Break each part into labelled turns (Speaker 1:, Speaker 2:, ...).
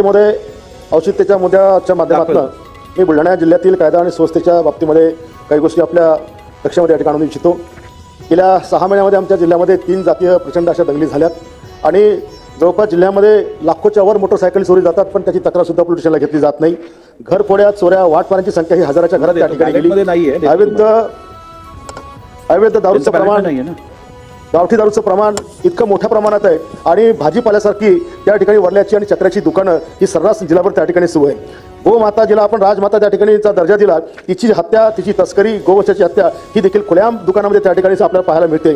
Speaker 1: मध्ये औचित्याच्या मुद्द्याच्या माध्यमातून मी बुलढाणा जिल्ह्यातील कायदा आणि सुव्यवस्थेच्या बाबतीमध्ये काही गोष्टी आपल्या लक्षामध्ये या ठिकाणी आणू इच्छितो। गेल्या 6 महिन्यामध्ये आमच्या जिल्ह्यामध्ये 3 जातीय प्रचंड अशा दंगली झाल्यात आणि जवळपास जिल्ह्यामध्ये लाखोच्या वर मोटरसायकल चोरी जातात, पण त्याची तक्रार सुद्धा पोलीस स्टेशनला घेतली जात नाही। घरफोड्या, चोऱ्या, वाटमारांची संख्या ही हजाराच्या घरात त्या ठिकाणी गेली। अवैध दारूचं प्रमाण, गावठी दारूचं प्रमाण इतकं मोठ्या प्रमाणात आहे आणि भाजीपाल्यासारखी त्या ठिकाणी वरल्याची आणि चक्राची दुकानं ही सर्रास जिल्हाभर त्या ठिकाणी सुरू आहे। गोमाता जिला आपण राजमाता त्या ठिकाणीचा दर्जा दिला, तिची हत्या, तिची तस्करी, गोवंशाची हत्या ही देखील खुल्याम दुकानामध्ये त्या ठिकाणी आपल्याला पाहायला मिळते।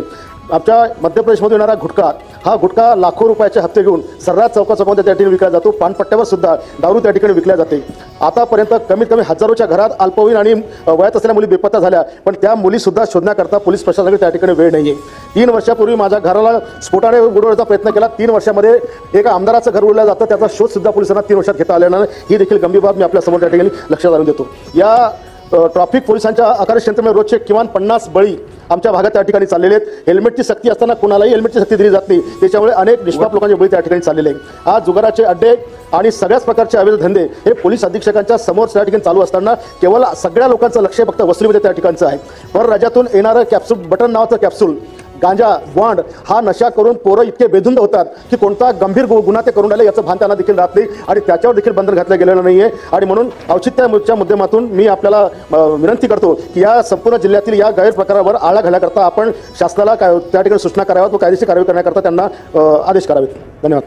Speaker 1: आमच्या मध्य प्रदेशमधून येणारा गुटखा, हा गुटखा लाखो रुपयाचे हप्ते घेऊन सर्रास चौकाचौकामध्ये त्या ठिकाणी विकला जातो। पानपट्ट्यावर सुद्धा दारू त्या ठिकाणी विकल्या जाते। आतापर्यंत कमीत कमी हजारोच्या घरात अल्पवयीन आणि वयात असलेल्या मुली बेपत्ता झाल्या, पण त्या मुली सुद्धा शोधण्याकरता पोलीस प्रशासनाकडे त्या ठिकाणी वेळ नाही आहे। 3 वर्षापूर्वी माझ्या घराला स्फोटाने उडवण्याचा प्रयत्न केला। 3 वर्षामध्ये एका आमदाराचं घर उडलं जातं, त्याचा शोध सुद्धा पोलिसांना 3 वर्षात घेता आलेला नाही। ही देखील गंभीर बाब मी आपल्या समोर त्या ठिकाणी लक्षात आणून देतो। या ट्रॅफिक पोलिसांच्या कार्यक्षेत्रामध्ये रोजचे किमान 50 बळी आमच्या भागात त्या ठिकाणी चाललेले आहेत। हेल्मेटची सक्ती असताना कुणालाही हेल्मेटची सक्ती दिली जात नाही, त्याच्यामुळे अनेक निष्पाप लोकांचे बळी त्या ठिकाणी चाललेले आहेत। आज जुगाराचे अड्डे आणि सगळ्याच प्रकारचे अवैध धंदे हे पोलीस अधीक्षकांच्या समोर त्या ठिकाणी चालू असताना केवळ सगळ्या लोकांचं लक्ष फक्त वसुलीमध्ये त्या ठिकाणचं आहे। परराज्यातून येणारं कॅप्सूल, बटन नावाचं कॅप्सूल, गांजा, बॉन्ड हा नशा करून पोरं इतके बेधुंद होतात की कोणता गंभीर गुन्हा ते करून राहिले याचं भान त्यांना देखील राहत नाही आणि त्याच्यावर देखील बंधन घातलं गेलेलं नाही आहे। आणि म्हणून औचित्याच्या मुद्द्यातून मी आपल्याला विनंती करतो की या संपूर्ण जिल्ह्यातील या गैरप्रकारावर आळा घालण्याकरता आपण शासनाला त्या ठिकाणी सूचना कराव्यात व कायदेशीर कारवाई करण्याकरता त्यांना आदेश करावेत। धन्यवाद।